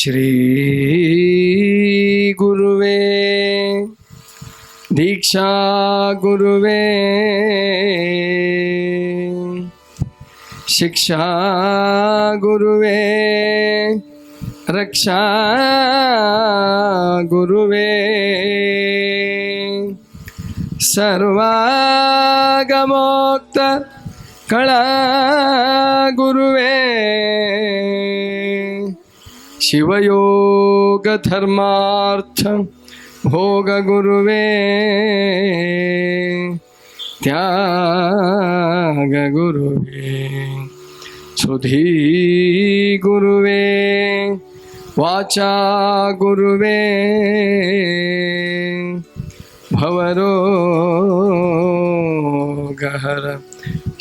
ಶ್ರೀ ಗುರುವೇ ದೀಕ್ಷಾ ಗುರುವೇ ಶಿಕ್ಷಾ ಗುರುವೇ ರಕ್ಷಾ ಗುರುವೇ ಸರ್ವಾಗಮೋಕ್ತ ಕಳಾ ಗುರುವೇ ಶಿವಯೋಗ ಧರ್ಮಾರ್ಥ ಭೋಗ ಗುರುವೇ ತ್ಯಾಗ ಗುರುವೇ ಸುಧೀ ಗುರುವೇ ವಾಚಾ ಗುರುವೇ ಭವರೋಗಹರ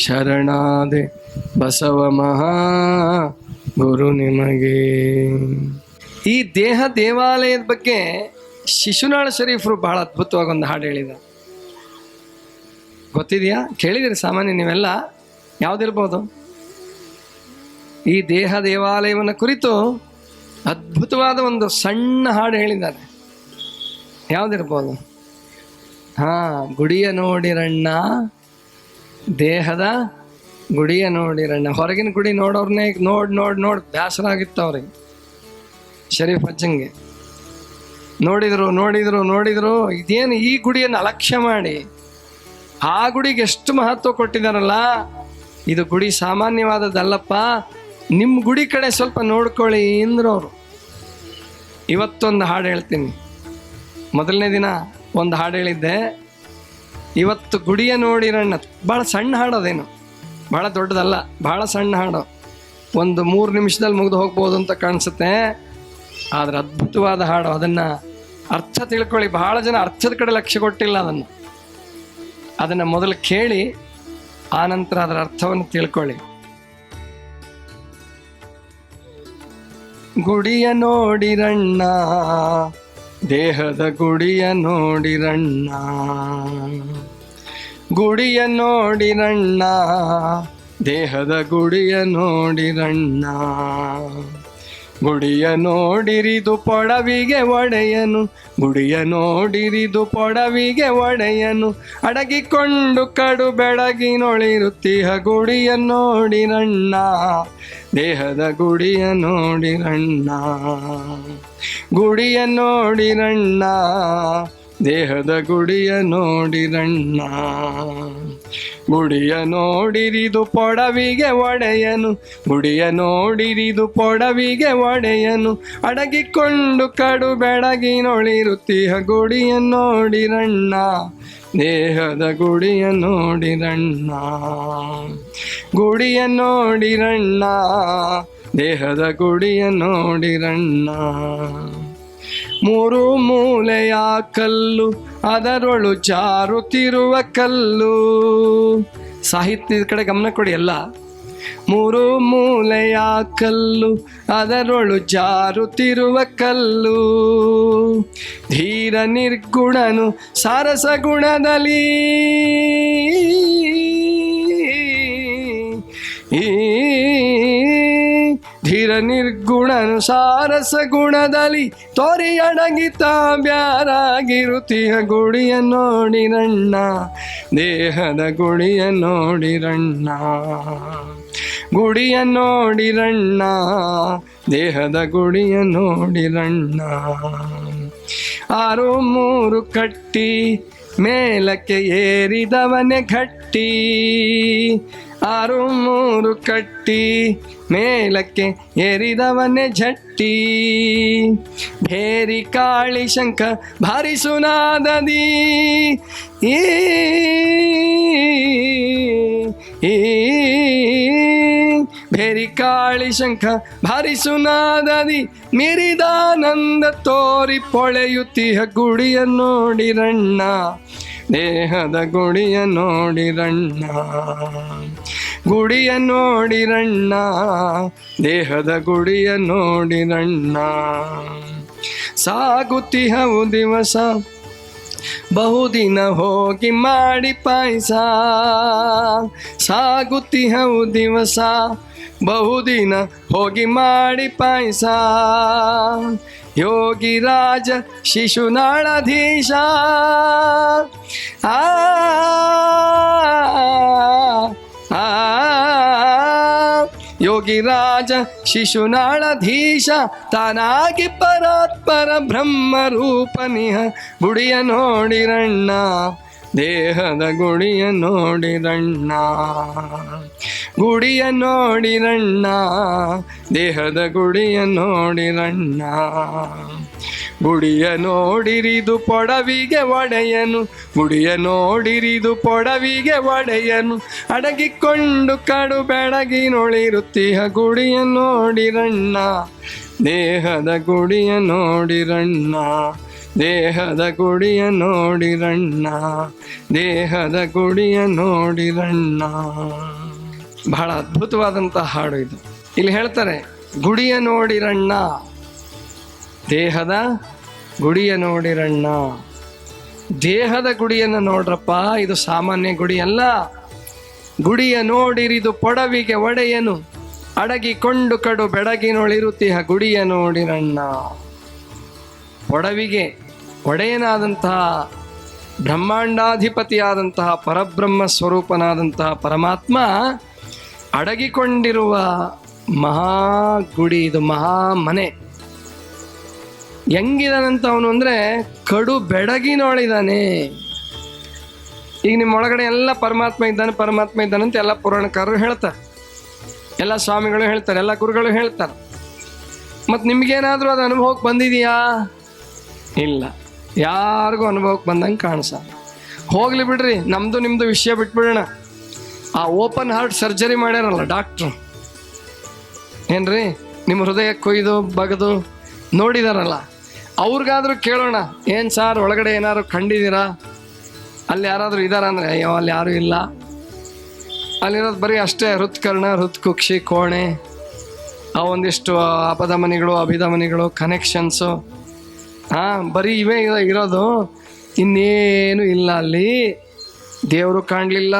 ಶರಣಾದೆ ಬಸವ ಮಹಾ ಗುರು ನಿಮಗೆ. ಈ ದೇಹ ದೇವಾಲಯದ ಬಗ್ಗೆ ಶಿಶುನಾಳ ಶರೀಫರು ಬಹಳ ಅದ್ಭುತವಾಗಿ ಒಂದು ಹಾಡು ಹೇಳಿದ. ಗೊತ್ತಿದೆಯಾ? ಕೇಳಿದಿರಿ ಸಾಮಾನ್ಯ ನೀವೆಲ್ಲ. ಯಾವುದಿರ್ಬೋದು? ಈ ದೇಹ ದೇವಾಲಯವನ್ನು ಕುರಿತು ಅದ್ಭುತವಾದ ಒಂದು ಸಣ್ಣ ಹಾಡು ಹೇಳಿದ್ದಾರೆ. ಯಾವುದಿರ್ಬೋದು? ಗುಡಿಯ ನೋಡಿರಣ್ಣ, ದೇಹದ ಗುಡಿಯ ನೋಡಿರಣ್ಣ. ಹೊರಗಿನ ಗುಡಿ ನೋಡೋರ್ನೇ ನೋಡಿ ಬೇಸರ ಆಗಿತ್ತು ಅವ್ರಿಗೆ. ಶರೀಫ್ ಅಜ್ಜಂಗೆ ನೋಡಿದ್ರು ಇದೇನು ಈ ಗುಡಿಯನ್ನು ಅಲಕ್ಷ್ಯ ಮಾಡಿ ಆ ಗುಡಿಗೆ ಎಷ್ಟು ಮಹತ್ವ ಕೊಟ್ಟಿದ್ದಾರಲ್ಲ, ಇದು ಗುಡಿ ಸಾಮಾನ್ಯವಾದದ್ದಲ್ಲಪ್ಪ, ನಿಮ್ಮ ಗುಡಿ ಕಡೆ ಸ್ವಲ್ಪ ನೋಡ್ಕೊಳ್ಳಿ ಅಂದ್ರು ಅವರು. ಇವತ್ತೊಂದು ಹಾಡು ಹೇಳ್ತೀನಿ. ಮೊದಲನೇ ದಿನ ಒಂದು ಹಾಡು ಹೇಳಿದ್ದೆ. ಇವತ್ತು ಗುಡಿಯ ನೋಡಿರಣ್ಣ. ಭಾಳ ಸಣ್ಣ ಹಾಡು, ಅದೇನು ಭಾಳ ದೊಡ್ಡದಲ್ಲ, ಭಾಳ ಸಣ್ಣ ಹಾಡು. ಒಂದು 3 ನಿಮಿಷದಲ್ಲಿ ಮುಗಿದು ಹೋಗ್ಬೋದು ಅಂತ ಕಾಣಿಸುತ್ತೆ, ಆದರೆ ಅದ್ಭುತವಾದ ಹಾಡು. ಅದನ್ನು ಅರ್ಥ ತಿಳ್ಕೊಳ್ಳಿ. ಬಹಳ ಜನ ಅರ್ಥದ ಕಡೆ ಲಕ್ಷ್ಯ ಕೊಟ್ಟಿಲ್ಲ. ಅದನ್ನು ಮೊದಲು ಕೇಳಿ ಆನಂತರ ಅದರ ಅರ್ಥವನ್ನು ತಿಳ್ಕೊಳ್ಳಿ. ಗುಡಿಯ ನೋಡಿರಣ್ಣ, ದೇಹದ ಗುಡಿಯ ನೋಡಿರಣ್ಣ, ಗುಡಿಯ ನೋಡಿರಣ್ಣ, ದೇಹದ ಗುಡಿಯ ನೋಡಿರಣ್ಣ, ಗುಡಿಯ ನೋಡಿರಿದು ಪೊಡವಿಗೆ ಒಡೆಯನು, ಗುಡಿಯ ನೋಡಿರಿದು ಪೊಡವಿಗೆ ಒಡೆಯನು, ಅಡಗಿಕೊಂಡು ಕಡು ಬೆಳಗಿನೊಳಿರುತ್ತೀಹ ಗುಡಿಯ ನೋಡಿರಣ್ಣ, ದೇಹದ ಗುಡಿಯ ನೋಡಿರಣ್ಣ, ಗುಡಿಯ ನೋಡಿರಣ್ಣ, ದೇಹದ ಗುಡಿಯ ನೋಡಿರಣ್ಣ, ಗುಡಿಯ ನೋಡಿರಿದು ಪೊಡವಿಗೆ ಒಡೆಯನು, ಗುಡಿಯ ನೋಡಿರಿದು ಪೊಡವಿಗೆ ಒಡೆಯನು, ಅಡಗಿಕೊಂಡು ಕಡು ಬೆಳಗಿನೊಳಿರುತ್ತೀಹ ಗುಡಿಯ ನೋಡಿರಣ್ಣ, ದೇಹದ ಗುಡಿಯ ನೋಡಿರಣ್ಣ, ಗುಡಿಯ ನೋಡಿರಣ್ಣ, ದೇಹದ ಗುಡಿಯ ನೋಡಿರಣ್ಣ. 3 ಮೂಲೆಯ ಕಲ್ಲು, ಅದರೊಳು ಜಾರುತ್ತಿರುವ ಕಲ್ಲು. ಸಾಹಿತ್ಯದ ಕಡೆ ಗಮನ ಕೊಡಿ ಎಲ್ಲ. 3 ಮೂಲೆಯ ಕಲ್ಲು, ಅದರೊಳು ಜಾರುತ್ತಿರುವ ಕಲ್ಲು, ಧೀರ ನಿರ್ಗುಣನು ಸಾರಸ ಗುಣದಲ್ಲಿ, ಧೀರ ನಿರ್ಗುಣನು ಸಾರಸ ಗುಣದಲ್ಲಿ ತೋರಿ ಅಡಗಿತ ಬ್ಯಾರಾಗಿರುತ್ತೀಹ ಗುಡಿಯ ನೋಡಿರಣ್ಣ, ದೇಹದ ಗುಡಿಯ ನೋಡಿರಣ್ಣ, ಗುಡಿಯ ನೋಡಿರಣ್ಣ, ದೇಹದ ಗುಡಿಯ ನೋಡಿರಣ್ಣ. 6 3 ಕಟ್ಟಿ ಮೇಲಕ್ಕೆ ಏರಿದವನೇ ಗಟ್ಟಿ, 6 3 ಕಟ್ಟಿ ಮೇಲಕ್ಕೆ ಏರಿದವನೇ ಝಟ್ಟಿ, ಭೇರಿ ಕಾಳಿ ಶಂಖ ಭಾರಿ ಸುನಾದದಿ, ಭೇರಿ ಕಾಳಿ ಶಂಖ ಭಾರಿ ಸುನಾದದಿ, ಮಿರಿದಾನಂದ ತೋರಿ ಪೊಳೆಯುತ್ತೀಹ ಗುಡಿಯ ನೋಡಿರಣ್ಣ, ದೇಹದ ಗುಡಿಯ ನೋಡಿರಣ್ಣ, ಗುಡಿಯ ನೋಡಿರಣ್ಣ, ದೇಹದ ಗುಡಿಯ ನೋಡಿರಣ್ಣ. ಸಾಗುತ್ತಿಹವು ದಿವಸ ಬಹುದಿನ ಹೋಗಿ ಮಾಡಿ ಪಾಯಸ ಸಾಗುತ್ತಿಹವು ದಿವಸ ಬಹುದಿನ ಹೋಗಿ ಮಾಡಿ ಪಾಯಸ ಯೋಗಿರಾಜ ಶಿಶುನಾಳಧೀಶ ಆ ಯೋಗಿರಾಜ ಶಿಶುನಾಳಧೀಶ ತಾನಾಗಿ ಪರಾತ್ಪರ ಬ್ರಹ್ಮ ರೂಪನಿಹ ಗುಡಿಯ ನೋಡಿರಣ್ಣ ದೇಹದ ಗುಡಿಯ ನೋಡಿರಣ್ಣ ಗುಡಿಯ ನೋಡಿರಣ್ಣ ದೇಹದ ಗುಡಿಯ ನೋಡಿರಣ್ಣ ಗುಡಿಯ ನೋಡಿರಿದು ಪೊಡವಿಗೆ ಒಡೆಯನು ಗುಡಿಯ ನೋಡಿರಿದು ಪೊಡವಿಗೆ ಒಡೆಯನು ಅಡಗಿಕೊಂಡು ಕಡು ಬೆಳಗಿನೊಳಿರುತ್ತೀಹ ಗುಡಿಯ ನೋಡಿರಣ್ಣ ದೇಹದ ಗುಡಿಯ ನೋಡಿರಣ್ಣ ದೇಹದ ಗುಡಿಯ ನೋಡಿರಣ್ಣ ದೇಹದ ಗುಡಿಯ ನೋಡಿರಣ್ಣ. ಬಹಳ ಅದ್ಭುತವಾದಂಥ ಹಾಡು ಇದು. ಇಲ್ಲಿ ಹೇಳ್ತಾರೆ ಗುಡಿಯ ನೋಡಿರಣ್ಣ ದೇಹದ ಗುಡಿಯ ನೋಡಿರಣ್ಣ. ದೇಹದ ಗುಡಿಯನ್ನು ನೋಡ್ರಪ್ಪ, ಇದು ಸಾಮಾನ್ಯ ಗುಡಿ ಅಲ್ಲ. ಗುಡಿಯ ನೋಡಿರಿದು ಪೊಡವಿಗೆ ಒಡೆಯನು ಅಡಗಿಕೊಂಡು ಕಡು ಬೆಡಗಿನೊಳಿರುತ್ತೀಹ ಗುಡಿಯ ನೋಡಿರಣ್ಣ. ಪೊಡವಿಗೆ ಒಡೆಯನಾದಂತಹ ಬ್ರಹ್ಮಾಂಡಾಧಿಪತಿಯಾದಂತಹ ಪರಬ್ರಹ್ಮ ಸ್ವರೂಪನಾದಂತಹ ಪರಮಾತ್ಮ ಅಡಗಿಕೊಂಡಿರುವ ಮಹಾ ಗುಡಿ ಇದು, ಮಹಾ ಮನೆ. ಹೆಂಗಿದಾನಂತ ಅವನು ಅಂದರೆ ಕಡು ಬೆಡಗಿನೊಳಿದಾನೆ. ಈಗ ನಿಮ್ಮ ಒಳಗಡೆ ಎಲ್ಲ ಪರಮಾತ್ಮ ಇದ್ದಾನೆ ಪರಮಾತ್ಮ ಇದ್ದಾನಂತ ಎಲ್ಲ ಪುರಾಣಕಾರರು ಹೇಳ್ತಾರೆ, ಎಲ್ಲ ಸ್ವಾಮಿಗಳು ಹೇಳ್ತಾರೆ, ಎಲ್ಲ ಗುರುಗಳು ಹೇಳ್ತಾರೆ. ಮತ್ತು ನಿಮಗೇನಾದರೂ ಅದು ಅನುಭವಕ್ಕೆ ಬಂದಿದೆಯಾ? ಇಲ್ಲ, ಯಾರಿಗೂ ಅನುಭವಕ್ಕೆ ಬಂದಂಗೆ ಕಾಣಿಸಲ್ಲ. ಹೋಗ್ಲಿ ಬಿಡ್ರಿ, ನಮ್ಮದು ನಿಮ್ಮದು ವಿಷಯ ಬಿಟ್ಬಿಡೋಣ. ಆ ಓಪನ್ ಹಾರ್ಟ್ ಸರ್ಜರಿ ಮಾಡ್ಯಾರಲ್ಲ ಡಾಕ್ಟ್ರು, ಏನ್ರಿ ನಿಮ್ಮ ಹೃದಯ ಕೊಯ್ದು ಬಗೆದು ನೋಡಿದಾರಲ್ಲ, ಅವ್ರಿಗಾದ್ರೂ ಕೇಳೋಣ, ಏನು ಸಾರ್ ಒಳಗಡೆ ಏನಾದ್ರು ಕಂಡಿದ್ದೀರಾ, ಅಲ್ಲಿ ಯಾರಾದರೂ ಇದ್ದಾರಾ ಅಂದರೆ ಅಯ್ಯೋ ಅಲ್ಲಿ ಯಾರೂ ಇಲ್ಲ, ಅಲ್ಲಿರೋದು ಬರೀ ಅಷ್ಟೇ ಹೃತ್ಕರ್ಣ ಹೃತ್ಕುಕ್ಷಿ ಕೋಣೆ, ಆ ಒಂದಿಷ್ಟು ಅಪಧಮನಿಗಳು ಅಭಿಧಮನಿಗಳು ಕನೆಕ್ಷನ್ಸು, ಬರೀ ಇವೇ ಇರೋದು, ಇನ್ನೇನು ಇಲ್ಲ ಅಲ್ಲಿ. ದೇವರು ಕಾಣಲಿಲ್ಲ,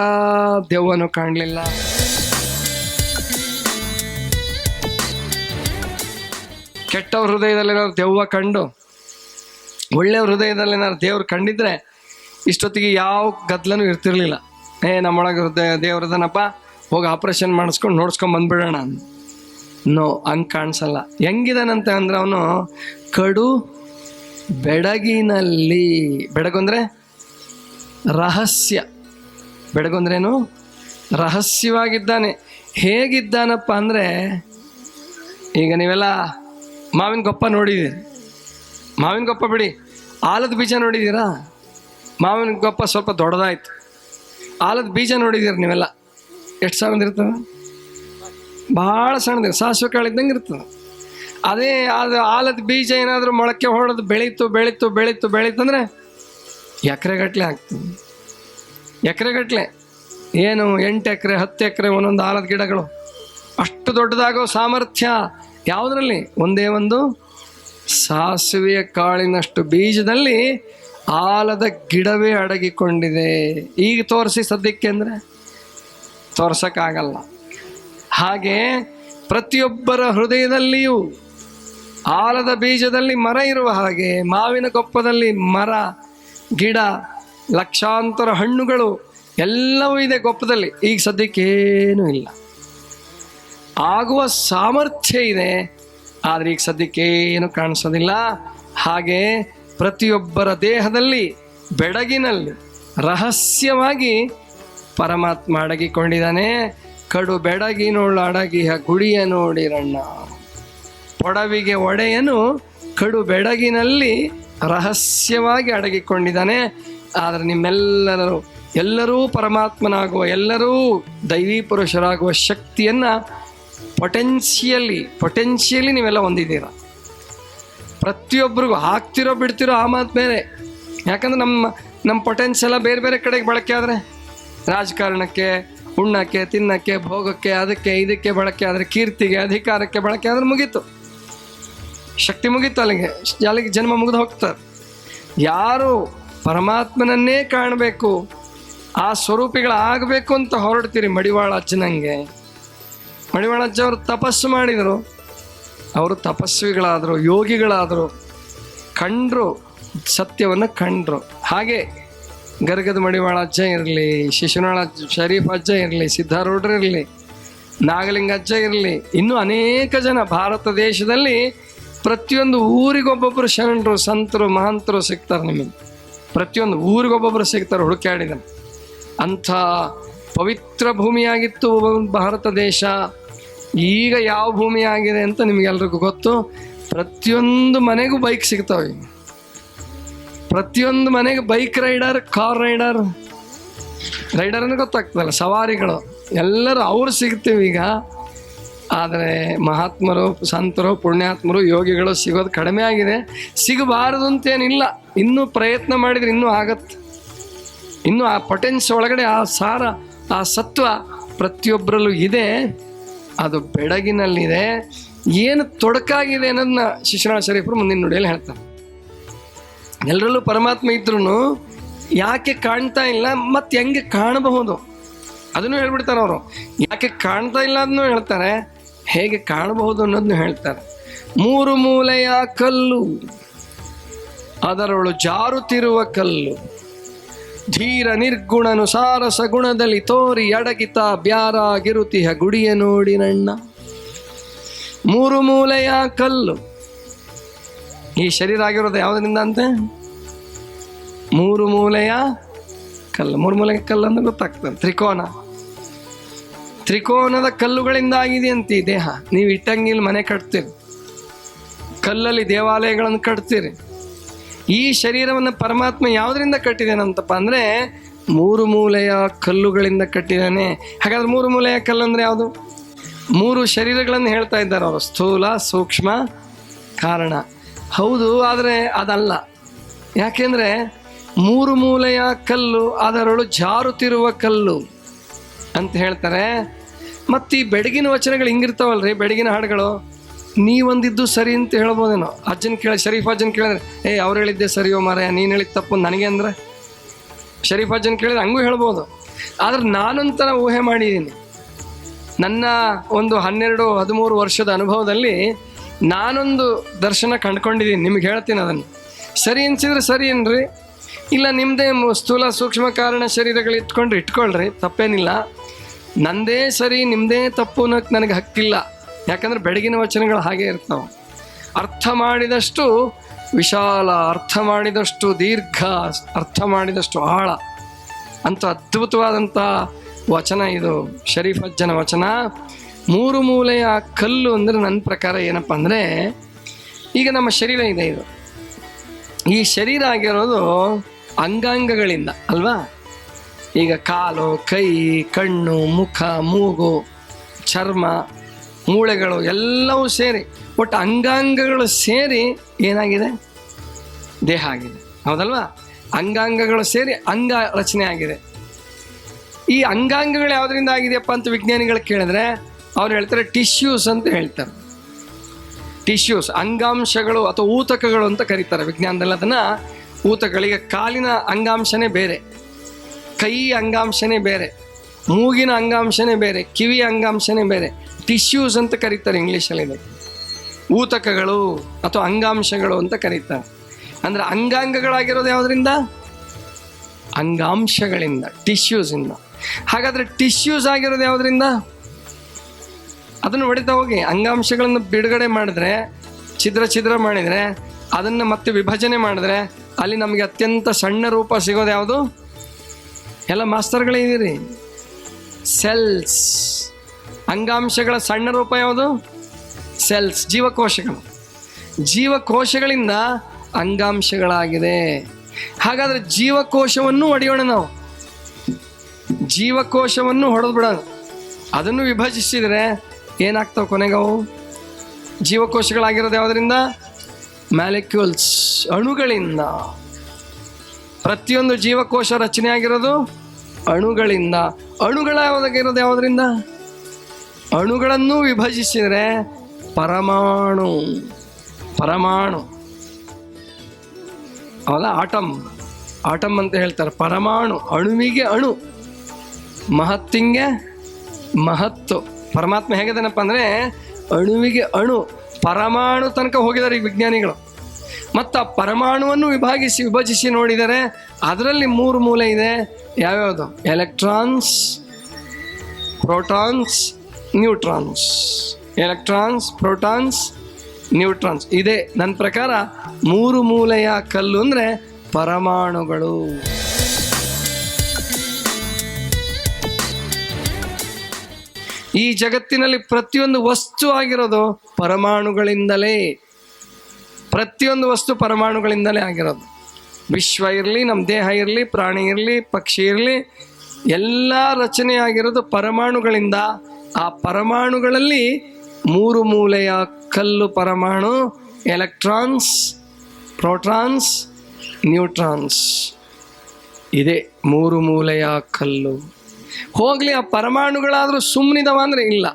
ದೆವ್ವನು ಕಾಣಲಿಲ್ಲ. ಕೆಟ್ಟವ್ರ ಹೃದಯದಲ್ಲೇನಾದ್ರು ದೆವ್ವ ಕಂಡು ಒಳ್ಳೆಯವ್ರ ಹೃದಯದಲ್ಲೇನಾದ್ರು ದೇವ್ರು ಕಂಡಿದ್ರೆ ಇಷ್ಟೊತ್ತಿಗೆ ಯಾವ ಗದ್ದಲನೂ ಇರ್ತಿರ್ಲಿಲ್ಲ. ನಮ್ಮೊಳಗೆ ಹೃದಯ ದೇವ್ರದನಪ್ಪ, ಹೋಗಿ ಆಪ್ರೇಷನ್ ಮಾಡಿಸ್ಕೊಂಡು ನೋಡ್ಸ್ಕೊಂಡು ಬಂದ್ಬಿಡೋಣ. ನೋ, ಹಂಗೆ ಕಾಣಿಸಲ್ಲ. ಹೆಂಗಿದಾನಂತೆ ಅಂದ್ರೆ ಅವನು ಕಡು ಬೆಡಗಿನಲ್ಲಿ, ಬೆಡಗಂದ್ರೆ ರಹಸ್ಯ, ಬೆಡಗಂದ್ರೇನು ರಹಸ್ಯವಾಗಿದ್ದಾನೆ. ಹೇಗಿದ್ದಾನಪ್ಪ ಅಂದರೆ, ಈಗ ನೀವೆಲ್ಲ ಮಾವಿನ ಗೊಪ್ಪ ನೋಡಿದ್ದೀರಿ, ಮಾವಿನ ಗೊಪ್ಪ ಬಿಡಿ, ಆಲದ ಬೀಜ ನೋಡಿದ್ದೀರಾ? ಮಾವಿನ ಗೊಪ್ಪ ಸ್ವಲ್ಪ ದೊಡ್ಡದಾಯ್ತು, ಆಲದ ಬೀಜ ನೋಡಿದ್ದೀರಿ ನೀವೆಲ್ಲ, ಎಷ್ಟು ಸಣ್ಣದಿರ್ತದೆ? ಭಾಳ ಸಣ್ಣದಿರ, ಸಾಸಿವೆ ಕಾಳಿದ್ದಂಗೆ ಇರ್ತದೆ. ಅದೇ ಅದು ಆಲದ ಬೀಜ ಏನಾದರೂ ಮೊಳಕೆ ಹೊಡೆದು ಬೆಳೀತು ಅಂದರೆ ಎಕರೆಗಟ್ಟಲೆ ಆಗ್ತದೆ. ಎಕರೆಗಟ್ಟಲೆ ಏನು 8 ಎಕರೆ 10 ಎಕರೆ ಒಂದೊಂದು ಆಲದ ಗಿಡಗಳು, ಅಷ್ಟು ದೊಡ್ಡದಾಗೋ ಸಾಮರ್ಥ್ಯ ಯಾವುದರಲ್ಲಿ? ಒಂದೇ ಒಂದು ಸಾಸಿವೆಯ ಕಾಳಿನಷ್ಟು ಬೀಜದಲ್ಲಿ ಆಲದ ಗಿಡವೇ ಅಡಗಿಕೊಂಡಿದೆ. ಈಗ ತೋರಿಸಿ ಸದ್ಯಕ್ಕೆ ಅಂದರೆ ತೋರ್ಸೋಕ್ಕಾಗಲ್ಲ. ಹಾಗೆ ಪ್ರತಿಯೊಬ್ಬರ ಹೃದಯದಲ್ಲಿಯೂ ಆಲದ ಬೀಜದಲ್ಲಿ ಮರ ಇರುವ ಹಾಗೆ, ಮಾವಿನ ಗೊಪ್ಪದಲ್ಲಿ ಮರ ಗಿಡ ಲಕ್ಷಾಂತರ ಹಣ್ಣುಗಳು ಎಲ್ಲವೂ ಇದೆ ಗೊಪ್ಪದಲ್ಲಿ. ಈಗ ಸದ್ಯಕ್ಕೇನೂ ಇಲ್ಲ, ಆಗುವ ಸಾಮರ್ಥ್ಯ ಇದೆ, ಆದರೆ ಈಗ ಸದ್ಯಕ್ಕೇನು ಕಾಣಿಸೋದಿಲ್ಲ. ಹಾಗೆ ಪ್ರತಿಯೊಬ್ಬರ ದೇಹದಲ್ಲಿ ಬೆಡಗಿನಲ್ಲಿ ರಹಸ್ಯವಾಗಿ ಪರಮಾತ್ಮ ಅಡಗಿಕೊಂಡಿದ್ದಾನೆ. ಕಡು ಬೆಡಗಿನೋಳು ಅಡಗಿಹ ಗುಡಿಯ ನೋಡಿರಣ್ಣ. ಪೊಡವಿಗೆ ಒಡೆಯನು ಕಡು ಬೆಡಗಿನಲ್ಲಿ ರಹಸ್ಯವಾಗಿ ಅಡಗಿಕೊಂಡಿದ್ದಾನೆ. ಆದರೆ ಎಲ್ಲರೂ ಪರಮಾತ್ಮನಾಗುವ, ಎಲ್ಲರೂ ದೈವೀ ಪುರುಷರಾಗುವ ಶಕ್ತಿಯನ್ನು ಪೊಟೆನ್ಷಿಯಲಿ ನೀವೆಲ್ಲ ಹೊಂದಿದ್ದೀರ. ಪ್ರತಿಯೊಬ್ಬರಿಗೂ ಹಾಕ್ತಿರೋ ಬಿಡ್ತಿರೋ ಆ ಮಾತು ಬೇರೆ. ಯಾಕಂದ್ರೆ ನಮ್ಮ ಪೊಟೆನ್ಷಿಯಲ್ ಬೇರೆ ಬೇರೆ ಕಡೆಗೆ ಬಳಕೆ ಆದರೆ, ರಾಜಕಾರಣಕ್ಕೆ, ಉಣ್ಣಕ್ಕೆ, ತಿನ್ನಕ್ಕೆ, ಭೋಗಕ್ಕೆ, ಅದಕ್ಕೆ ಇದಕ್ಕೆ ಬಳಕೆ ಆದರೆ, ಕೀರ್ತಿಗೆ ಅಧಿಕಾರಕ್ಕೆ ಬಳಕೆ ಆದರೆ ಮುಗೀತು, ಶಕ್ತಿ ಮುಗೀತು, ಅಲ್ಲಿಗೆ ಜನ್ಮ ಮುಗಿದು ಹೋಗ್ತಾರೆ. ಯಾರು ಪರಮಾತ್ಮನನ್ನೇ ಕಾಣಬೇಕು, ಆ ಸ್ವರೂಪಿಗಳಾಗಬೇಕು ಅಂತ ಹೊರಡ್ತೀರಿ. ಮಡಿವಾಳ ಅಜ್ಜನಂಗೆ. ಮಡಿವಾಳ ಅಜ್ಜ ಅವರು ತಪಸ್ಸು ಮಾಡಿದರು, ಅವರು ತಪಸ್ವಿಗಳಾದರು, ಯೋಗಿಗಳಾದರು, ಕಂಡ್ರು, ಸತ್ಯವನ್ನು ಕಂಡ್ರು. ಹಾಗೆ ಗರ್ಗದ ಮಡಿವಾಳ ಅಜ್ಜ ಇರಲಿ, ಶಿಶುನಾಳ ಶರೀಫ್ ಅಜ್ಜ ಇರಲಿ, ಸಿದ್ಧಾರೂಢರು ಇರಲಿ, ನಾಗಲಿಂಗ ಅಜ್ಜ ಇರಲಿ, ಇನ್ನೂ ಅನೇಕ ಜನ ಭಾರತ ದೇಶದಲ್ಲಿ ಪ್ರತಿಯೊಂದು ಊರಿಗೊಬ್ಬೊಬ್ಬರು ಶರಣರು, ಸಂತರು, ಮಹಂತರು ಸಿಗ್ತಾರೆ ನಿಮಗೆ. ಪ್ರತಿಯೊಂದು ಊರಿಗೊಬ್ಬೊಬ್ಬರು ಸಿಗ್ತಾರೆ ಹುಡುಕಾಡಿದ. ಅಂಥ ಪವಿತ್ರ ಭೂಮಿಯಾಗಿತ್ತು ಭಾರತ ದೇಶ. ಈಗ ಯಾವ ಭೂಮಿ ಆಗಿದೆ ಅಂತ ನಿಮಗೆಲ್ರಿಗೂ ಗೊತ್ತು. ಪ್ರತಿಯೊಂದು ಮನೆಗೂ ಬೈಕ್ ಸಿಗ್ತಾವೆ. ಪ್ರತಿಯೊಂದು ಮನೆಗೆ ಬೈಕ್ ರೈಡರ್, ಕಾರ್ ರೈಡರ್ ಅಂದ್ರೆ ಗೊತ್ತಾಗ್ತದಲ್ಲ, ಸವಾರಿಗಳು ಎಲ್ಲರೂ ಅವ್ರು ಸಿಗ್ತೀವಿ ಈಗ. ಆದರೆ ಮಹಾತ್ಮರು, ಸಂತರು, ಪುಣ್ಯಾತ್ಮರು, ಯೋಗಿಗಳು ಸಿಗೋದು ಕಡಿಮೆ ಆಗಿದೆ. ಸಿಗಬಾರದು ಅಂತೇನಿಲ್ಲ, ಇನ್ನೂ ಪ್ರಯತ್ನ ಮಾಡಿದ್ರೆ ಇನ್ನೂ ಆಗತ್ತೆ. ಇನ್ನೂ ಆ ಪೊಟೆನ್ಸ್ ಒಳಗಡೆ ಆ ಸಾರ, ಆ ಸತ್ವ ಪ್ರತಿಯೊಬ್ಬರಲ್ಲೂ ಇದೆ. ಅದು ಬೆಳಗಿನಲ್ಲಿದೆ. ಏನು ತೊಡಕಾಗಿದೆ ಅನ್ನೋದನ್ನ ಶಿಶುನಾಳ ಶರೀಫರು ಮುಂದಿನ ನುಡಿಯಲ್ಲಿ ಹೇಳ್ತಾರೆ. ಎಲ್ಲರಲ್ಲೂ ಪರಮಾತ್ಮ ಇದ್ರೂ ಯಾಕೆ ಕಾಣ್ತಾ ಇಲ್ಲ, ಮತ್ತೆ ಹೆಂಗೆ ಕಾಣಬಹುದು ಅದನ್ನು ಹೇಳ್ಬಿಡ್ತಾರೆ ಅವರು. ಯಾಕೆ ಕಾಣ್ತಾ ಇಲ್ಲ ಅದನ್ನು ಹೇಳ್ತಾರೆ, ಹೇಗೆ ಕಾಣಬಹುದು ಅನ್ನೋದನ್ನು ಹೇಳ್ತಾರೆ. ಮೂರು ಮೂಲೆಯ ಕಲ್ಲು, ಅದರೊಳು ಜಾರುತ್ತಿರುವ ಕಲ್ಲು, ಧೀರ ನಿರ್ಗುಣನು ಸಾರಸ ಗುಣದಲ್ಲಿ ತೋರಿ ಅಡಗಿತ ಬ್ಯಾರಾಗಿರುತಿಹ ಗುಡಿಯ ನೋಡಿ ನಣ್ಣ. ಮೂರು ಮೂಲೆಯ ಕಲ್ಲು. ಈ ಶರೀರ ಆಗಿರೋದು ಯಾವುದರಿಂದ ಅಂತೆ? ಮೂರು ಮೂಲೆಯ ಕಲ್ಲು. ಮೂರು ಮೂಲೆಯ ಕಲ್ಲು ಅಂದ್ರೆ ಗೊತ್ತಾಗ್ತದೆ. ತ್ರಿಕೋನದ ಕಲ್ಲುಗಳಿಂದ ಆಗಿದೆ ಅಂತ ಈ ದೇಹ. ನೀವು ಇಟ್ಟಂಗಿಲ್ ಮನೆ ಕಟ್ತೀರಿ, ಕಲ್ಲಲ್ಲಿ ದೇವಾಲಯಗಳನ್ನು ಕಟ್ತೀರಿ. ಈ ಶರೀರವನ್ನು ಪರಮಾತ್ಮ ಯಾವುದರಿಂದ ಕಟ್ಟಿದಾನಂತಪ್ಪ ಅಂದರೆ ಮೂರು ಮೂಲೆಯ ಕಲ್ಲುಗಳಿಂದ ಕಟ್ಟಿದ್ದಾನೆ. ಹಾಗಾದ್ರೆ ಮೂರು ಮೂಲೆಯ ಕಲ್ಲು ಅಂದರೆ ಯಾವುದು? ಮೂರು ಶರೀರಗಳನ್ನು ಹೇಳ್ತಾ ಇದ್ದಾರೆ ಅವರು, ಸ್ಥೂಲ, ಸೂಕ್ಷ್ಮ, ಕಾರಣ. ಹೌದು, ಆದರೆ ಅದಲ್ಲ. ಯಾಕೆಂದರೆ ಮೂರು ಮೂಲೆಯ ಕಲ್ಲು, ಅದರೊಳು ಜಾರುತ್ತಿರುವ ಕಲ್ಲು ಅಂತ ಹೇಳ್ತಾರೆ. ಮತ್ತು ಈ ಬೆಳಗಿನ ವಚನಗಳು ಹಿಂಗಿರ್ತಾವಲ್ರಿ, ಬೆಳಗಿನ ಹಾಡುಗಳು. ನೀವೊಂದಿದ್ದು ಸರಿ ಅಂತ ಹೇಳ್ಬೋದೇನೋ. ಅಜ್ಜನ ಕೇಳಿ, ಶರೀಫ್ ಅಜ್ಜನ ಕೇಳಿದ್ರೆ ಅವ್ರು ಹೇಳಿದ್ದೆ ಸರಿಯೋ ಮಾರಾಯ, ನೀನು ಹೇಳಿದ ತಪ್ಪು ನನಗೆ ಅಂದರೆ ಶರೀಫ್ ಅಜ್ಜನ ಕೇಳಿದ್ರೆ ಹಂಗೂ ಹೇಳ್ಬೋದು. ಆದ್ರೆ ನಾನೊಂಥರ ಊಹೆ ಮಾಡಿದ್ದೀನಿ. ನನ್ನ ಒಂದು 12-13 ವರ್ಷದ ಅನುಭವದಲ್ಲಿ ನಾನೊಂದು ದರ್ಶನ ಕಂಡುಕೊಂಡಿದ್ದೀನಿ. ನಿಮಗೆ ಹೇಳ್ತೀನಿ ಅದನ್ನು. ಸರಿ ಅನಿಸಿದ್ರೆ ಸರಿ ಏನ್ರಿ, ಇಲ್ಲ ನಿಮ್ಮದೇ ಸ್ಥೂಲ ಸೂಕ್ಷ್ಮ ಕಾರಣ ಶರೀರಗಳು ಇಟ್ಕೊಳ್ರಿ, ತಪ್ಪೇನಿಲ್ಲ. ನಂದೇ ಸರಿ ನಿಮ್ಮದೇ ತಪ್ಪು ಅನ್ನೋಕ್ಕೆ ನನಗೆ ಹಕ್ಕಿಲ್ಲ. ಯಾಕಂದರೆ ಬೆಳಗಿನ ವಚನಗಳು ಹಾಗೆ ಇರ್ತಾವೆ. ಅರ್ಥ ಮಾಡಿದಷ್ಟು ವಿಶಾಲ, ಅರ್ಥ ಮಾಡಿದಷ್ಟು ದೀರ್ಘ, ಅರ್ಥ ಮಾಡಿದಷ್ಟು ಆಳ ಅಂತ ಅದ್ಭುತವಾದಂಥ ವಚನ ಇದು ಶರೀಫ್ ಅಜ್ಜನ ವಚನ. ಮೂರು ಮೂಲೆಯ ಕಲ್ಲು ಅಂದರೆ ನನ್ನ ಪ್ರಕಾರ ಏನಪ್ಪ ಅಂದರೆ, ಈಗ ನಮ್ಮ ಶರೀರ ಇದೆ, ಇದು ಈ ಶರೀರ ಆಗಿರೋದು ಅಂಗಾಂಗಗಳಿಂದ ಅಲ್ವಾ. ಈಗ ಕಾಲು, ಕೈ, ಕಣ್ಣು, ಮುಖ, ಮೂಗು, ಚರ್ಮ, ಮೂಳೆಗಳು ಎಲ್ಲವೂ ಸೇರಿ, ಒಟ್ಟು ಅಂಗಾಂಗಗಳು ಸೇರಿ ಏನಾಗಿದೆ? ದೇಹ ಆಗಿದೆ, ಹೌದಲ್ವಾ? ಅಂಗಾಂಗಗಳು ಸೇರಿ ಅಂಗ ರಚನೆ ಆಗಿದೆ. ಈ ಅಂಗಾಂಗಗಳು ಯಾವುದರಿಂದ ಆಗಿದೆಯಪ್ಪ ಅಂತ ವಿಜ್ಞಾನಿಗಳು ಕೇಳಿದ್ರೆ ಅವ್ರು ಹೇಳ್ತಾರೆ ಟಿಶ್ಯೂಸ್ ಅಂತ ಹೇಳ್ತಾರೆ. ಟಿಶ್ಯೂಸ್, ಅಂಗಾಂಶಗಳು ಅಥವಾ ಊತಕಗಳು ಅಂತ ಕರೀತಾರೆ ವಿಜ್ಞಾನದಲ್ಲಿ ಅದನ್ನು. ಊತಕಗಳಿಗೆ ಕಾಲಿನ ಅಂಗಾಂಶನೇ ಬೇರೆ, ಕೈ ಅಂಗಾಂಶನೇ ಬೇರೆ, ಮೂಗಿನ ಅಂಗಾಂಶನೇ ಬೇರೆ, ಕಿವಿಯ ಅಂಗಾಂಶನೇ ಬೇರೆ. ಟಿಶ್ಯೂಸ್ ಅಂತ ಕರೀತಾರೆ ಇಂಗ್ಲೀಷಲ್ಲಿ. ಇದು ಊತಕಗಳು ಅಥವಾ ಅಂಗಾಂಶಗಳು ಅಂತ ಕರೀತಾರೆ. ಅಂದರೆ ಅಂಗಾಂಗಗಳಾಗಿರೋದು ಯಾವುದರಿಂದ? ಅಂಗಾಂಶಗಳಿಂದ, ಟಿಶ್ಯೂಸಿಂದ. ಹಾಗಾದರೆ ಟಿಶ್ಯೂಸ್ ಆಗಿರೋದು ಯಾವುದರಿಂದ? ಅದನ್ನು ಹೊಡಿತಾ ಹೋಗಿ ಅಂಗಾಂಶಗಳನ್ನು ಬಿಡುಗಡೆ ಮಾಡಿದ್ರೆ, ಛಿದ್ರ ಮಾಡಿದರೆ, ಅದನ್ನು ಮತ್ತೆ ವಿಭಜನೆ ಮಾಡಿದ್ರೆ ಅಲ್ಲಿ ನಮಗೆ ಅತ್ಯಂತ ಸಣ್ಣ ರೂಪ ಸಿಗೋದು ಯಾವುದು? ಎಲ್ಲ ಮಾಸ್ತರ್ಗಳಿದ್ದೀರಿ, ಸೆಲ್ಸ್. ಅಂಗಾಂಶಗಳ ಸಣ್ಣ ರೂಪ ಯಾವುದು? ಸೆಲ್ಸ್, ಜೀವಕೋಶಗಳು. ಜೀವಕೋಶಗಳಿಂದ ಅಂಗಾಂಶಗಳಾಗಿದೆ. ಹಾಗಾದರೆ ಜೀವಕೋಶವನ್ನು ಹೊಡೆಯೋಣ ನಾವು. ಜೀವಕೋಶವನ್ನು ಹೊಡೆದು ಬಿಡೋಣ, ಅದನ್ನು ವಿಭಜಿಸಿದರೆ ಏನಾಗ್ತಾವೆ ಕೊನೆಗವು? ಜೀವಕೋಶಗಳಾಗಿರೋದು ಯಾವುದರಿಂದ? ಮ್ಯಾಲಿಕ್ಯೂಲ್ಸ್, ಅಣುಗಳಿಂದ. ಪ್ರತಿಯೊಂದು ಜೀವಕೋಶ ರಚನೆ ಆಗಿರೋದು ಅಣುಗಳಿಂದ. ಅಣುಗಳಾಗಿರೋದು ಯಾವುದರಿಂದ? ಅಣುಗಳನ್ನು ವಿಭಜಿಸಿದರೆ ಪರಮಾಣು. ಪರಮಾಣು ಹೌದಾ? ಆಟಮ್. ಆಟಮ್ ಅಂತ ಹೇಳ್ತಾರೆ. ಪರಮಾಣು, ಅಣುವಿಗೆ ಅಣು, ಮಹತ್ತಿಂಗೆ ಮಹತ್ತು. ಪರಮಾತ್ಮ ಹೇಗಿದ್ದಾನಪ್ಪ ಅಂದರೆ ಅಣುವಿಗೆ ಅಣು, ಪರಮಾಣು ತನಕ ಹೋಗಿದ್ದಾರೆ ಈ ವಿಜ್ಞಾನಿಗಳು. ಮತ್ತು ಆ ಪರಮಾಣುವನ್ನು ವಿಭಜಿಸಿ ನೋಡಿದರೆ ಅದರಲ್ಲಿ 3 ಮೂಲೆ ಇದೆ. ಯಾವ್ಯಾವುದು? Electrons, protons, neutrons. Electrons, protons, neutrons ಇದೆ. ನನ್ನ ಪ್ರಕಾರ 3 ಮೂಲೆಯ ಕಲ್ಲು ಅಂದರೆ ಪರಮಾಣುಗಳು. ಈ ಜಗತ್ತಿನಲ್ಲಿ ಪ್ರತಿಯೊಂದು ವಸ್ತು ಆಗಿರೋದು ಪರಮಾಣುಗಳಿಂದಲೇ. ಪ್ರತಿಯೊಂದು ವಸ್ತು ಪರಮಾಣುಗಳಿಂದಲೇ ಆಗಿರೋದು. ವಿಶ್ವ ಇರಲಿ, ನಮ್ಮ ದೇಹ ಇರಲಿ, ಪ್ರಾಣಿ ಇರಲಿ, ಪಕ್ಷಿ ಇರಲಿ, ಎಲ್ಲ ರಚನೆ ಆಗಿರೋದು ಪರಮಾಣುಗಳಿಂದ. ಆ ಪರಮಾಣುಗಳಲ್ಲಿ 3 ಮೂಲೆಯ ಕಲ್ಲು ಪರಮಾಣು. ಎಲೆಕ್ಟ್ರಾನ್ಸ್, ಪ್ರೋಟಾನ್ಸ್, ನ್ಯೂಟ್ರಾನ್ಸ್ ಇದೆ 3 ಮೂಲೆಯ ಕಲ್ಲು. ಹೋಗಲಿ, ಆ ಪರಮಾಣುಗಳಾದರೂ ಸುಮ್ಮನಿದವ ಅಂದರೆ ಇಲ್ಲ.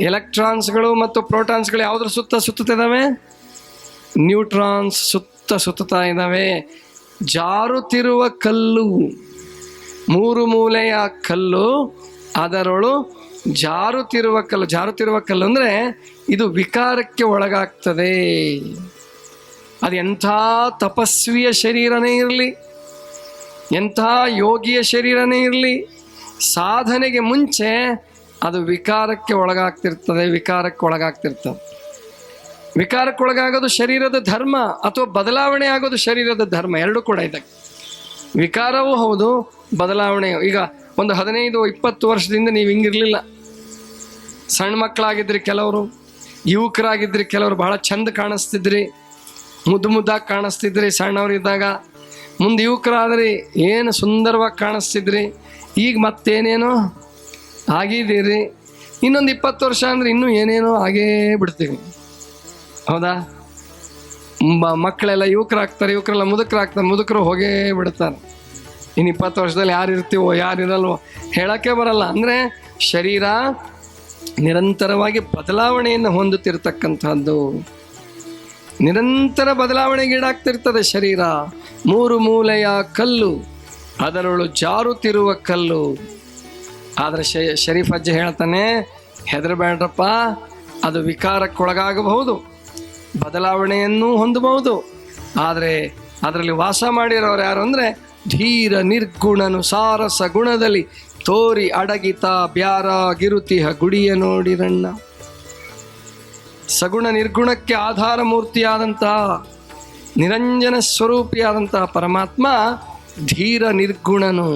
ಎಲೆಕ್ಟ್ರಾನ್ಸ್ಗಳು ಮತ್ತು ಪ್ರೋಟಾನ್ಸ್ಗಳು ಯಾವುದ್ರ ಸುತ್ತುತ್ತಿದ್ದಾವೆ? ನ್ಯೂಟ್ರಾನ್ಸ್ ಸುತ್ತುತ್ತಾ ಇದ್ದಾವೆ. ಜಾರುತ್ತಿರುವ ಕಲ್ಲು, 3 ಮೂಲೆಯ ಕಲ್ಲು, ಅದರೊಳು ಜಾರುತ್ತಿರುವ ಕಲ್ಲು. ಜಾರುತ್ತಿರುವ ಕಲ್ಲು ಅಂದರೆ ಇದು ವಿಕಾರಕ್ಕೆ ಒಳಗಾಗ್ತದೆ. ಅದು ಎಂಥ ತಪಸ್ವಿಯ ಶರೀರನೇ ಇರಲಿ, ಎಂಥ ಯೋಗಿಯ ಶರೀರನೇ ಇರಲಿ, ಸಾಧನೆಗೆ ಮುಂಚೆ ಅದು ವಿಕಾರಕ್ಕೆ ಒಳಗಾಗ್ತಿರ್ತದೆ. ವಿಕಾರಕ್ಕೊಳಗಾಗೋದು ಶರೀರದ ಧರ್ಮ, ಅಥವಾ ಬದಲಾವಣೆ ಆಗೋದು ಶರೀರದ ಧರ್ಮ. ಎರಡೂ ಕೂಡ ಇದೆ. ವಿಕಾರವೂ ಹೌದು, ಬದಲಾವಣೆಯು. ಈಗ ಒಂದು 15-20 ವರ್ಷದಿಂದ ನೀವು ಹಿಂಗಿರಲಿಲ್ಲ. ಸಣ್ಣ ಮಕ್ಕಳಾಗಿದ್ರಿ ಕೆಲವರು, ಯುವಕರಾಗಿದ್ರಿ ಕೆಲವರು, ಬಹಳ ಚಂದ ಕಾಣಿಸ್ತಿದ್ರಿ, ಮುದ್ದಾಗಿ ಕಾಣಿಸ್ತಿದ್ರಿ ಸಣ್ಣವರಿದ್ದಾಗ. ಮುಂದೆ ಯುವಕರಾದ್ರಿ, ಏನು ಸುಂದರವಾಗಿ ಕಾಣಿಸ್ತಿದ್ರಿ. ಈಗ ಮತ್ತೇನೇನೋ ಆಗಿದ್ದೀರಿ. ಇನ್ನೊಂದು 20 ವರ್ಷ ಅಂದರೆ ಇನ್ನೂ ಏನೇನೋ ಆಗೇ ಬಿಡ್ತೀವಿ. ಹೌದಾ? ಮಕ್ಕಳೆಲ್ಲ ಯುವಕರಾಗ್ತಾರೆ, ಯುವಕರೆಲ್ಲ ಮುದುಕರು ಹೋಗೇ ಬಿಡ್ತಾರೆ. ಇನ್ನು 20 ವರ್ಷದಲ್ಲಿ ಯಾರು ಇರ್ತೀವೋ ಯಾರಿರಲ್ವೋ ಹೇಳೋಕ್ಕೆ ಬರಲ್ಲ. ಅಂದರೆ ಶರೀರ ನಿರಂತರವಾಗಿ ಬದಲಾವಣೆಯನ್ನು ಹೊಂದುತ್ತಿರ್ತಕ್ಕಂಥದ್ದು, ನಿರಂತರ ಬದಲಾವಣೆಗೀಡಾಗ್ತಿರ್ತದೆ ಶರೀರ. 3 ಮೂಲೆಯ ಕಲ್ಲು, ಅದರೊಳು ಜಾರುತ್ತಿರುವ ಕಲ್ಲು. ಆದರೆ ಶರೀಫ್ ಅಜ್ಜ ಹೇಳ್ತಾನೆ, ಹೆದರಬೇಡ್ರಪ್ಪ, ಅದು ವಿಕಾರಕ್ಕೊಳಗಾಗಬಹುದು, ಬದಲಾವಣೆಯನ್ನು ಹೊಂದಬಹುದು. ಆದರೆ ಅದರಲ್ಲಿ ವಾಸ ಮಾಡಿರೋರು ಯಾರು ಅಂದರೆ ಧೀರ ನಿರ್ಗುಣನು ಸಾರಸ ಗುಣದಲ್ಲಿ ತೋರಿ ಅಡಗಿತ ಬ್ಯಾರಾಗಿರುತಿಹ ಗುಡಿಯ ನೋಡಿರಣ್ಣ. ಸಗುಣ ನಿರ್ಗುಣಕ್ಕೆ ಆಧಾರ ಮೂರ್ತಿಯಾದಂತಹ ನಿರಂಜನ ಸ್ವರೂಪಿಯಾದಂತಹ ಪರಮಾತ್ಮ ಧೀರ ನಿರ್ಗುಣನು.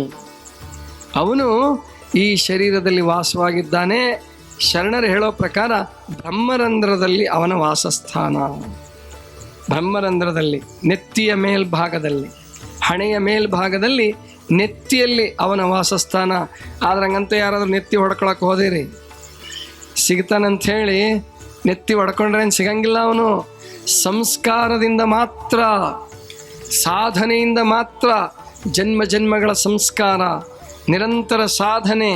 ಅವನು ಈ ಶರೀರದಲ್ಲಿ ವಾಸವಾಗಿದ್ದಾನೆ. ಶರಣರು ಹೇಳೋ ಪ್ರಕಾರ ಬ್ರಹ್ಮರಂಧ್ರದಲ್ಲಿ ಅವನ ವಾಸಸ್ಥಾನ. ಬ್ರಹ್ಮರಂಧ್ರದಲ್ಲಿ, ನೆತ್ತಿಯ ಮೇಲ್ಭಾಗದಲ್ಲಿ, ಹಣೆಯ ಮೇಲ್ಭಾಗದಲ್ಲಿ, ನೆತ್ತಿಯಲ್ಲಿ ಅವನ ವಾಸಸ್ಥಾನ. ಆದ್ರೆ ಹಂಗಂತ ಯಾರಾದ್ರೂ ನೆತ್ತಿ ಹೊಡ್ಕೊಳಕ್ಕೆ ಹೋದಿರಿ ಸಿಗ್ತಾನಂಥೇಳಿ ನೆತ್ತಿ ಹೊಡ್ಕೊಂಡ್ರೆ ಏನು ಸಿಗಂಗಿಲ್ಲ. ಅವನು ಸಂಸ್ಕಾರದಿಂದ ಮಾತ್ರ, ಸಾಧನೆಯಿಂದ ಮಾತ್ರ, ಜನ್ಮ ಜನ್ಮಗಳ ಸಂಸ್ಕಾರ, ನಿರಂತರ ಸಾಧನೆ,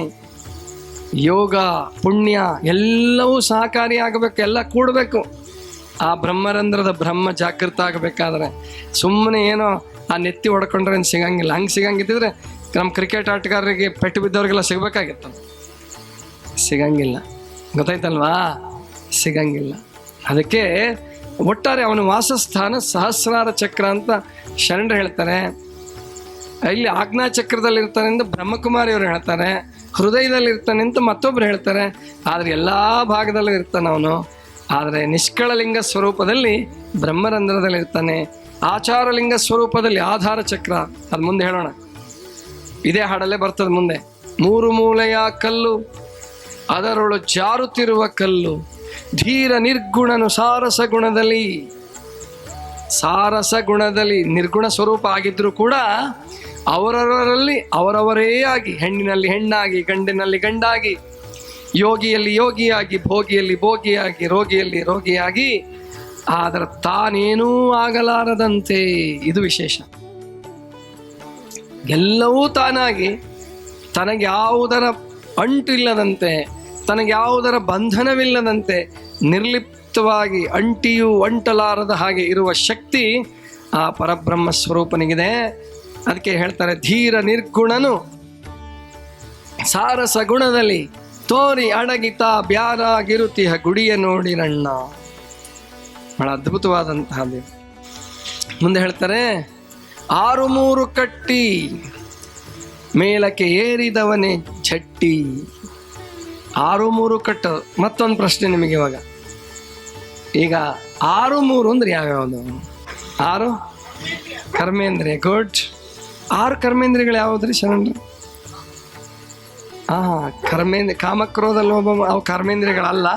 ಯೋಗ, ಪುಣ್ಯ ಎಲ್ಲವೂ ಸಹಕಾರಿಯಾಗಬೇಕು, ಎಲ್ಲ ಕೂಡಬೇಕು. ಆ ಬ್ರಹ್ಮರಂಧ್ರದ ಬ್ರಹ್ಮ ಜಾಗೃತ ಆಗಬೇಕಾದ್ರೆ ಸುಮ್ಮನೆ ಏನೋ ಆ ನೆತ್ತಿ ಹೊಡ್ಕೊಂಡ್ರೆ ಏನು ಸಿಗಂಗಿಲ್ಲ. ಹಂಗೆ ಸಿಗಂಗಿದ್ದಿದ್ರೆ ನಮ್ಮ ಕ್ರಿಕೆಟ್ ಆಟಗಾರರಿಗೆ ಪೆಟ್ಟು ಬಿದ್ದವ್ರಿಗೆಲ್ಲ ಸಿಗಬೇಕಾಗಿತ್ತು. ಸಿಗಂಗಿಲ್ಲ, ಗೊತ್ತಾಯ್ತಲ್ವಾ? ಸಿಗಂಗಿಲ್ಲ. ಅದಕ್ಕೆ ಒಟ್ಟಾರೆ ಅವನ ವಾಸಸ್ಥಾನ ಸಹಸ್ರಾರ ಚಕ್ರ ಅಂತ ಶರಣರು ಹೇಳ್ತಾರೆ. ಇಲ್ಲಿ ಆಜ್ಞಾ ಚಕ್ರದಲ್ಲಿ ಇರ್ತಾನೆ ಅಂತ ಬ್ರಹ್ಮಕುಮಾರಿಯವರು ಹೇಳ್ತಾರೆ, ಹೃದಯದಲ್ಲಿ ಇರ್ತಾನೆ ಅಂತ ಮತ್ತೊಬ್ರು ಹೇಳ್ತಾರೆ. ಆದರೆ ಎಲ್ಲ ಭಾಗದಲ್ಲೂ ಇರ್ತಾನೆ ಅವನು. ಆದರೆ ನಿಷ್ಕಳಲಿಂಗ ಸ್ವರೂಪದಲ್ಲಿ ಬ್ರಹ್ಮರಂಧ್ರದಲ್ಲಿ ಇರ್ತಾನೆ. ಆಚಾರಲಿಂಗ ಸ್ವರೂಪದಲ್ಲಿ ಆಧಾರ ಚಕ್ರ, ಅದು ಮುಂದೆ ಹೇಳೋಣ, ಇದೇ ಹಾಡಲ್ಲೇ ಬರ್ತದೆ ಮುಂದೆ. 3 ಮೂಲೆಯ ಕಲ್ಲು, ಅದರೊಳು ಜಾರುತ್ತಿರುವ ಕಲ್ಲು, ಧೀರ ನಿರ್ಗುಣನು ಸಾರಸ ಗುಣದಲ್ಲಿ. ಸಾರಸ ಗುಣದಲ್ಲಿ ನಿರ್ಗುಣ ಸ್ವರೂಪ ಆಗಿದ್ರೂ ಕೂಡ ಅವರವರಲ್ಲಿ ಅವರವರೇ ಆಗಿ, ಹೆಣ್ಣಿನಲ್ಲಿ ಹೆಣ್ಣಾಗಿ, ಗಂಡಿನಲ್ಲಿ ಗಂಡಾಗಿ, ಯೋಗಿಯಲ್ಲಿ ಯೋಗಿಯಾಗಿ, ಭೋಗಿಯಲ್ಲಿ ಭೋಗಿಯಾಗಿ, ರೋಗಿಯಲ್ಲಿ ರೋಗಿಯಾಗಿ, ಆದರೆ ತಾನೇನೂ ಆಗಲಾರದಂತೆ. ಇದು ವಿಶೇಷ. ಎಲ್ಲವೂ ತಾನಾಗಿ, ತನಗೆ ಯಾವುದರ ಅಂಟು ಇಲ್ಲದಂತೆ, ತನಗೆ ಯಾವುದರ ಬಂಧನವಿಲ್ಲದಂತೆ, ನಿರ್ಲಿಪ್ತವಾಗಿ ಅಂಟಿಯೂ ಅಂಟಲಾರದ ಹಾಗೆ ಇರುವ ಶಕ್ತಿ ಆ ಪರಬ್ರಹ್ಮ ಸ್ವರೂಪನಿಗಿದೆ. ಅದಕ್ಕೆ ಹೇಳ್ತಾರೆ, ಧೀರ ನಿರ್ಗುಣನು ಸಾರಸ ಗುಣದಲ್ಲಿ ತೋರಿ ಅಡಗಿತ ಬ್ಯಾರಾಗಿರುತಿಹ ಗುಡಿಯ ನೋಡಿರಣ್ಣ. ಬಹಳ ಅದ್ಭುತವಾದಂತಹದ್ದು. ಮುಂದೆ ಹೇಳ್ತಾರೆ, 6 ಕಟ್ಟಿ ಮೇಲಕ್ಕೆ ಏರಿದವನೇ ಝಟ್ಟಿ. 6 ಕಟ್ಟು. ಮತ್ತೊಂದು ಪ್ರಶ್ನೆ ನಿಮಗೆ ಇವಾಗ. ಈಗ 6 ಅಂದ್ರೆ ಯಾವ್ಯಾವುದು? 6 ಕರ್ಮೇಂದ್ರಿಯ. ಗುಡ್. 6 ಕರ್ಮೇಂದ್ರಿಯಗಳು ಯಾವುದ್ರಿ ಶರಣ್ರಿ? ಕರ್ಮೇಂದ್ರ, ಕಾಮಕ್ರೋಧ ಲೋಭ ಅವು ಕರ್ಮೇಂದ್ರಿಯಗಳಲ್ಲ.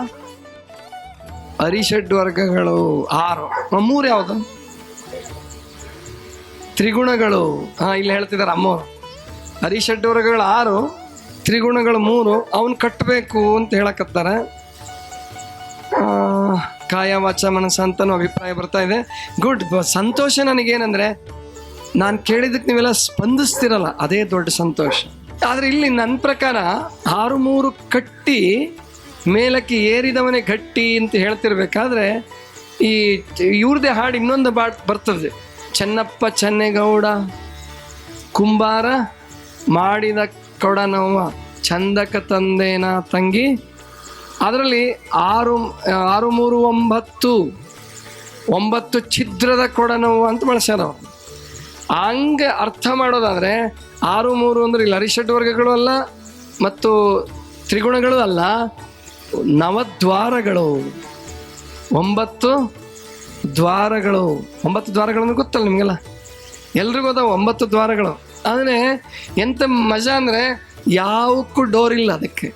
ಅರಿಷಡ್ ವರ್ಗಗಳು 6. 3 ಯಾವುದು? ತ್ರಿಗುಣಗಳು. ಇಲ್ಲಿ ಹೇಳ್ತಿದ್ದಾರೆ ಅಮ್ಮವರು. ಅರಿಷಡ್ ವರ್ಗಗಳು 6, ತ್ರಿಗುಣಗಳು 3. ಅವನ್ ಕಟ್ಟಬೇಕು ಅಂತ ಹೇಳಕತ್ತಾರ. ಕಾಯ ವಾಚ ಮನಸ್ಸ ಅಂತನೂ ಅಭಿಪ್ರಾಯ ಬರ್ತಾ ಇದೆ. ಗುಡ್. ಸಂತೋಷ ನನಗೇನಂದ್ರೆ, ನಾನು ಕೇಳಿದಕ್ಕೆ ನೀವೆಲ್ಲ ಸ್ಪಂದಿಸ್ತಿರಲ್ಲ, ಅದೇ ದೊಡ್ಡ ಸಂತೋಷ. ಆದರೆ ಇಲ್ಲಿ ನನ್ನ ಪ್ರಕಾರ 6 ಕಟ್ಟಿ ಮೇಲಕ್ಕೆ ಏರಿದವನೇ ಗಟ್ಟಿ ಅಂತ ಹೇಳ್ತಿರ್ಬೇಕಾದ್ರೆ, ಈ ಇವ್ರದೇ ಹಾಡು ಇನ್ನೊಂದು ಬರ್ತದೆ. ಚೆನ್ನಪ್ಪ ಚೆನ್ನೇಗೌಡ ಕುಂಬಾರ ಮಾಡಿದ ಕೊಡನವ್ವ ಚಂದಕ ತಂದೇನ ತಂಗಿ. ಅದರಲ್ಲಿ 6, 6, 3, 9 ಛಿದ್ರದ ಕೊಡನವ್ವ ಅಂತ ಬಳಸ್ಯಾರ. ಹಂಗೆ ಅರ್ಥ ಮಾಡೋದಾದರೆ 6, 3 ಅಂದ್ರೆ ಇಲ್ಲಿ ಅರಿಷಡ್ ವರ್ಗಗಳು ಅಲ್ಲ ಮತ್ತು ತ್ರಿಗುಣಗಳು ಅಲ್ಲ, ನವದ್ವಾರಗಳು, 9 ದ್ವಾರಗಳು. 9 ದ್ವಾರಗಳು ಅಂದ್ರೆ ಗೊತ್ತಲ್ಲ ನಿಮಗೆಲ್ಲ, ಎಲ್ರಿಗೂ ಅದಾವ 9 ದ್ವಾರಗಳು. ಆದರೆ ಎಂತ ಮಜಾ ಅಂದರೆ, ಯಾವಕ್ಕೂ ಡೋರ್ ಇಲ್ಲ ಅದಕ್ಕೆ,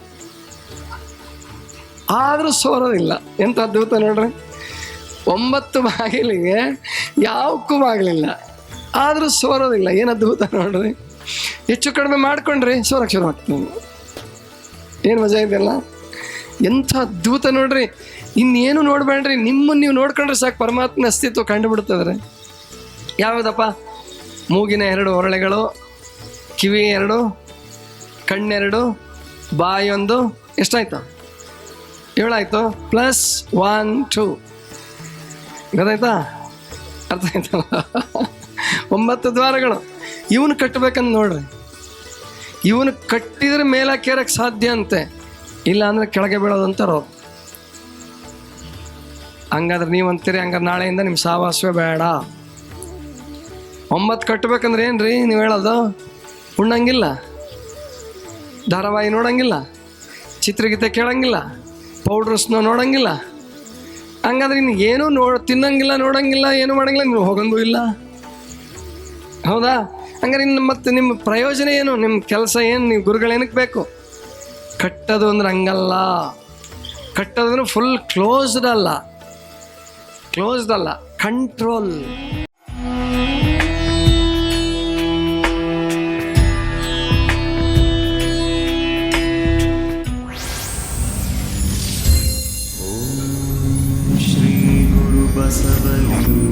ಆದರೂ ಸೋರೋದಿಲ್ಲ. ಎಂತ ಅದ್ಭುತ ನೋಡ್ರಿ. 9 ಬಾಗಿಲಿಗೆ ಯಾವಕ್ಕೂ ಬಾಗಿಲಿಲ್ಲ, ಆದರೂ ಸೋರೋದಿಲ್ಲ. ಏನು ಅದ್ಭುತ ನೋಡ್ರಿ. ಹೆಚ್ಚು ಕಡಿಮೆ ಮಾಡ್ಕೊಂಡ್ರಿ ಸೋರಕ್ಕೆ ಶುರು ಆಗ್ತದೆ. ಏನು ಮಜಾ ಇದೆಯಲ್ಲ, ಎಂಥ ಅದ್ಭುತ ನೋಡ್ರಿ. ಇನ್ನೇನು ನೋಡ್ಬೇಡ್ರಿ, ನಿಮ್ಮನ್ನು ನೀವು ನೋಡ್ಕೊಂಡ್ರೆ ಸಾಕು, ಪರಮಾತ್ಮನ ಅಸ್ತಿತ್ವ ಕಂಡುಬಿಡ್ತದ್ರೆ. ಯಾವುದಪ್ಪ? ಮೂಗಿನ 2 ಹೊರಳೆಗಳು, ಕಿವಿ 2, ಕಣ್ಣೆರಡು, ಬಾಯಿ 1. ಎಷ್ಟಾಯ್ತು? 7 ಆಯಿತು. ಪ್ಲಸ್ 1, 2. ಗೊತ್ತಾಯ್ತಾ? ಅರ್ಥ ಆಯ್ತಲ್ಲ? 9 ದ್ವಾರಗಳು. ಇವನು ಕಟ್ಟಬೇಕಂತ ನೋಡ್ರಿ. ಇವನು ಕಟ್ಟಿದ್ರೆ ಮೇಲಕ್ಕೇರಕ್ಕೆ ಸಾಧ್ಯ ಅಂತೆ, ಇಲ್ಲ ಅಂದರೆ ಕೆಳಗೆ ಬೀಳೋದಂತಾರೋ. ಹಂಗಾದ್ರೆ ನೀವು ಅಂತೀರಿ, ಹಂಗಾರೆ ನಾಳೆಯಿಂದ ನಿಮ್ಮ ಸಾವಾಸವೇ ಬೇಡ. 9 ಕಟ್ಟಬೇಕಂದ್ರೆ ಏನ್ರಿ ನೀವು ಹೇಳೋದು? ಉಣ್ಣಂಗಿಲ್ಲ, ಧಾರಾವಾಹಿ ನೋಡಂಗಿಲ್ಲ, ಚಿತ್ರಗೀತೆ ಕೇಳಂಗಿಲ್ಲ, ಪೌಡ್ರಸ್ನೋ ನೋಡಂಗಿಲ್ಲ. ಹಂಗಾದ್ರೆ ಇನ್ನು ಏನೂ ತಿನ್ನಂಗಿಲ್ಲ, ನೋಡಂಗಿಲ್ಲ, ಏನು ಮಾಡಂಗಿಲ್ಲ, ನೀವು ಹೋಗಂಗೂ ಇಲ್ಲ. ಹೌದಾ? ಹಂಗಾರೆ ಇನ್ನು ಮತ್ತೆ ನಿಮ್ಮ ಪ್ರಯೋಜನ ಏನು? ನಿಮ್ಮ ಕೆಲಸ ಏನು? ನೀವು ಗುರುಗಳೇನಕ್ಕೆ ಬೇಕು? ಕಟ್ಟೋದು ಅಂದ್ರೆ ಹಂಗಲ್ಲ. ಕಟ್ಟೋದು ಅಂದ್ರೆ ಫುಲ್ ಕ್ಲೋಸ್ಡ್ ಅಲ್ಲ, ಕಂಟ್ರೋಲ್. ಶ್ರೀ ಗುರು ಬಸವಲಿಂಗ